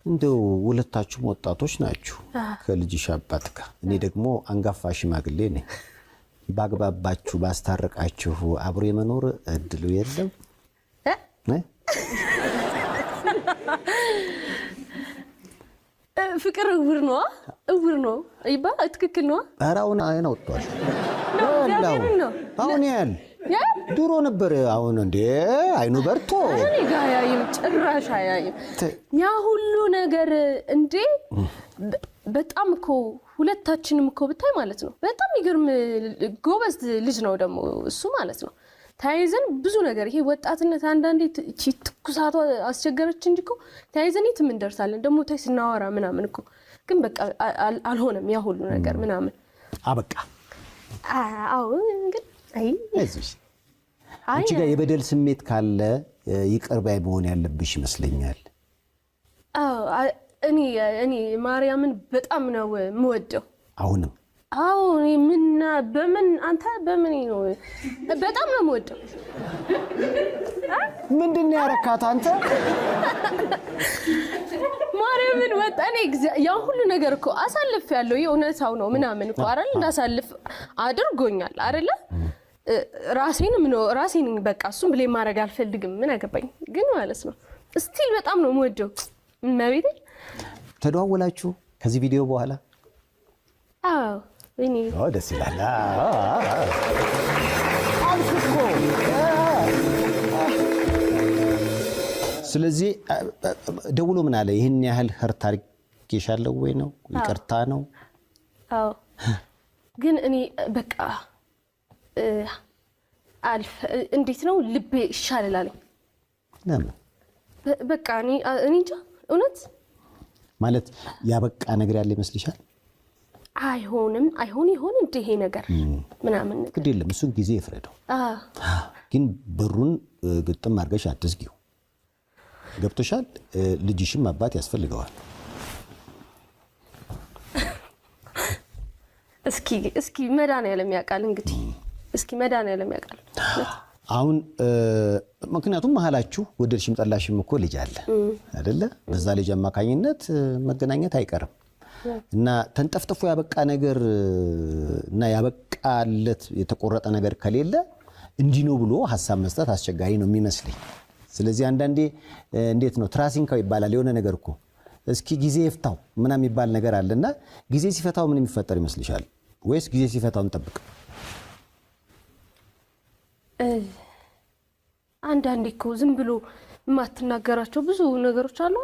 እንደው ሁለታችሁ ወጣቶች ናችሁ ከልጅሽ አባት ጋር እኔ ደግሞ አንጋፋ ሽማግሌ ነኝ ባግባባችሁ ባስታረቃችሁ አብሮ የመኖር እድሉ የለም ፍቅር እውር ነው ይባ ትክክል ነው አራውን አይና ወጥቷል አሁን ያል ድሮ ነበር አሁን እንዴ አይኑ በርቶ እኔ ጋር ያይም ጭራሽ ያይም ያ ሁሉ ነገር እንዴ በጣም እኮ ሁለታችንም እኮ ብታይ ማለት ነው በጣም ይገርም ጎበዝ ልጅ ነው ደግሞ እሱ ማለት ነው ታይዘን ብዙ ነገር ይሄ ወጣትነት አንዳንዴ ትኩሳቷ አስቸገረች እንጂ እኮ ታይዘን የትም እንደርሳለን ደግሞ ታይ ስናወራ ምናምን እኮ ግን በቃ አልሆነም ያ ሁሉ ነገር ምናምን አበቃ አዎ ግን አይ እዚህ አንቺ ጋር የበደል ስሜት ካለ ይቅርባይ መሆን ያለብሽ ይመስለኛል አዎ እኔ ማርያምን በጣም ነው የምወደው አሁንም አዎ እኔ በምን አንተ በምን ነው በጣም ነው የምወደው ምንድነው ያረካት አንተ ማርያምን ወጣኔ ያ ሁሉ ነገር እኮ አሳልፍ ያለው የእውነታው ነው ምናምን እኮ አይደል እንዳሳልፍ አድርጎኛል አይደለ ራሴን በቃ እሱም ብለ ማረግ አልፈልግም ምን አገባኝ ግን ማለት ነው ስቲል በጣም ነው የምወደው መቤቴ ተደዋወላችሁ ከዚህ ቪዲዮ በኋላ አዎ እኔ ደስ ይላል አልኩኮ ስለዚህ ደውሎ ምን አለ ይሄን ያህል ህርት አርጌሻለሁ ወይ ነው ይቅርታ ነው አዎ ግን እኔ በቃ እንዴት ነው ልቤ ይሻላል ለምን በቃ እኔ እንጃ እውነት ማለት ያበቃ ነገር ያለ ይመስልሻል አይሆን ይሆን እንደ ይሄ ነገር ምናምን ግድ የለም እሱን ጊዜ ይፍረደው ግን በሩን ግጥም አርገሽ አትዝጊው ገብቶሻል ልጅሽም አባት ያስፈልገዋል እስኪ መድኃኒዓለም ያውቃል እንግዲህ እስኪ መድኃኒዓለም ያውቃል አሁን ምክንያቱም መሐላችሁ ወደድሽም ጠላሽም እኮ ልጅ አለ አይደለ በዛ ልጅ አማካኝነት መገናኘት አይቀርም እና ተንጠፍጥፎ ያበቃ ነገር እና ያበቃለት የተቆረጠ ነገር ከሌለ እንዲ ነው ብሎ ሐሳብ መስጠት አስቸጋሪ ነው የሚመስለኝ ስለዚህ አንዳንዴ እንዴት ነው ትራሲንካው ይባላል የሆነ ነገር እኮ እስኪ ጊዜ ይፍታው ምናም ይባል ነገር አለና ጊዜ ሲፈታው ምን የሚፈጠር ይመስልሻል ወይስ ጊዜ ሲፈታው እንጠብቅ አንዳንዴ እኮ ዝም ብሎ ማትናገራቸው ብዙ ነገሮች አሉ